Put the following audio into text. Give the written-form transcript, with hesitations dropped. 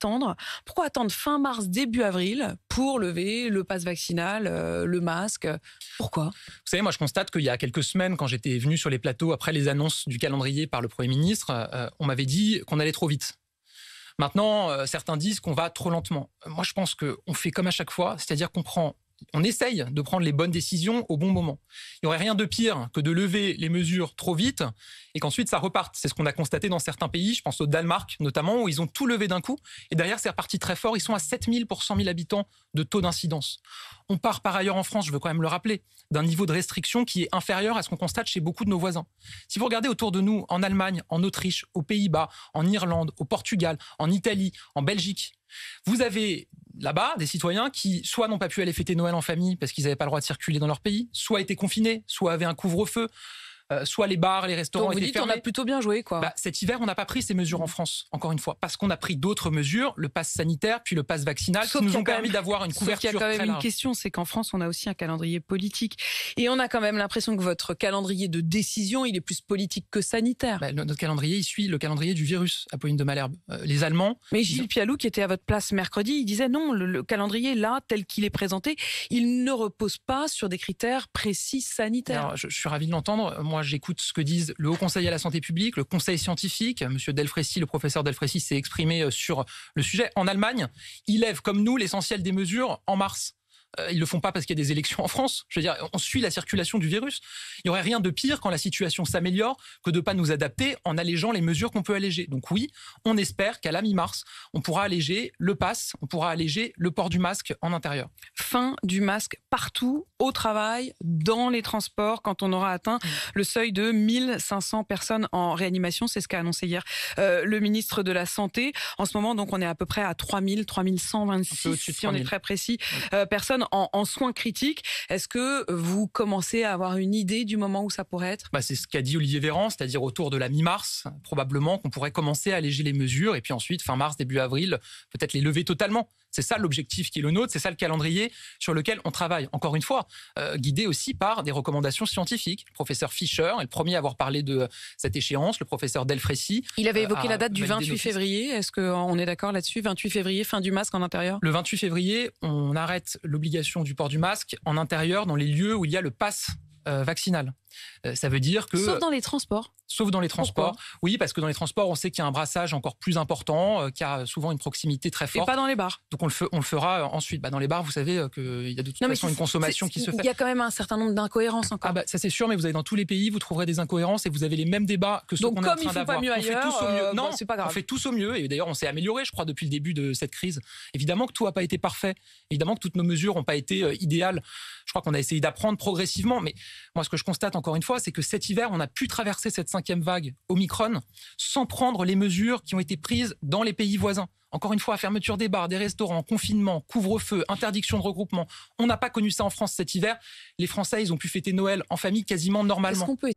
attendre? Pourquoi attendre fin mars, début avril pour lever le pass vaccinal, le masque? Pourquoi? Vous savez, moi je constate qu'il y a quelques semaines, quand j'étais venu sur les plateaux après les annonces du calendrier par le Premier ministre, on m'avait dit qu'on allait trop vite. Maintenant, certains disent qu'on va trop lentement. Moi je pense qu'on fait comme à chaque fois, c'est-à-dire on essaye de prendre les bonnes décisions au bon moment. Il n'y aurait rien de pire que de lever les mesures trop vite et qu'ensuite ça reparte. C'est ce qu'on a constaté dans certains pays, je pense au Danemark notamment, où ils ont tout levé d'un coup. Et derrière, c'est reparti très fort. Ils sont à 7 000 pour 100 000 habitants de taux d'incidence. On part par ailleurs en France, je veux quand même le rappeler, d'un niveau de restriction qui est inférieur à ce qu'on constate chez beaucoup de nos voisins. Si vous regardez autour de nous, en Allemagne, en Autriche, aux Pays-Bas, en Irlande, au Portugal, en Italie, en Belgique, vous avez là-bas des citoyens qui soit n'ont pas pu aller fêter Noël en famille parce qu'ils n'avaient pas le droit de circuler dans leur pays, soit étaient confinés, soit avaient un couvre-feu, soit les bars, les restaurants étaient fermés. On a plutôt bien joué, quoi. Cet hiver, on n'a pas pris ces mesures en France, encore une fois, parce qu'on a pris d'autres mesures, le pass sanitaire, puis le pass vaccinal, qui nous ont permis d'avoir une couverture très large. Il y a quand même une question, c'est qu'en France, on a aussi un calendrier politique. Et on a quand même l'impression que votre calendrier de décision, il est plus politique que sanitaire. Notre calendrier, il suit le calendrier du virus, Apolline de Malherbe. Les Allemands... Mais Gilles Pialou, qui était à votre place mercredi, il disait non, le calendrier, là, tel qu'il est présenté, il ne repose pas sur des critères précis sanitaires. Alors, je suis ravi de l'entendre. Moi, j'écoute ce que dit le Haut Conseil à la santé publique, le Conseil scientifique. Monsieur Delfraissy, le professeur Delfraissy, s'est exprimé sur le sujet. En Allemagne, ils lèvent comme nous l'essentiel des mesures en mars. Ils le font pas parce qu'il y a des élections en France. Je veux dire, on suit la circulation du virus. Il y aurait rien de pire quand la situation s'améliore que de pas nous adapter en allégeant les mesures qu'on peut alléger. Donc oui, on espère qu'à la mi-mars, on pourra alléger le pass, on pourra alléger le port du masque en intérieur. Fin du masque partout, au travail, dans les transports, quand on aura atteint le seuil de 1500 personnes en réanimation. C'est ce qu'a annoncé hier le ministre de la Santé. En ce moment, donc, on est à peu près à 3126, si on est très précis, personnes en soins critiques. Est-ce que vous commencez à avoir une idée du moment où ça pourrait être? C'est ce qu'a dit Olivier Véran, c'est-à-dire autour de la mi-mars, probablement qu'on pourrait commencer à alléger les mesures et puis ensuite, fin mars, début avril, peut-être les lever totalement. C'est ça l'objectif qui est le nôtre, c'est ça le calendrier sur lequel on travaille. Encore une fois, guidé aussi par des recommandations scientifiques. Le professeur Fischer est le premier à avoir parlé de cette échéance, le professeur Delfraissy. Il avait évoqué la date du 28 février. Est-ce qu'on est d'accord là-dessus? 28 février, fin du masque en intérieur? Le 28 février, on arrête l'obligation du port du masque en intérieur dans les lieux où il y a le pass vaccinal. Ça veut dire que... Sauf dans les transports. Sauf dans les transports. Pourquoi? Oui, parce que dans les transports, on sait qu'il y a un brassage encore plus important, qu'il y a souvent une proximité très forte. Et pas dans les bars. Donc on le fera ensuite. Dans les bars, vous savez qu'il y a de toute façon une consommation qui se fait. Il y a quand même un certain nombre d'incohérences encore. Ça c'est sûr, mais vous allez dans tous les pays, vous trouverez des incohérences et vous avez les mêmes débats que ceux qu'on est en train d'avoir. Donc comme il ne faut pas mieux ailleurs, on fait tous au mieux. Non, c'est pas grave. On fait tous au mieux. Et d'ailleurs, on s'est amélioré, je crois, depuis le début de cette crise. Évidemment que tout n'a pas été parfait. Évidemment que toutes nos mesures n'ont pas été idéales. Je crois qu'on a essayé d'apprendre progressivement. Mais moi, ce que je constate encore une fois, c'est que cet hiver, on a pu traverser cette 5e vague Omicron sans prendre les mesures qui ont été prises dans les pays voisins. Encore une fois, fermeture des bars, des restaurants, confinement, couvre-feu, interdiction de regroupement. On n'a pas connu ça en France cet hiver. Les Français, ils ont pu fêter Noël en famille quasiment normalement. Est-ce qu'on peut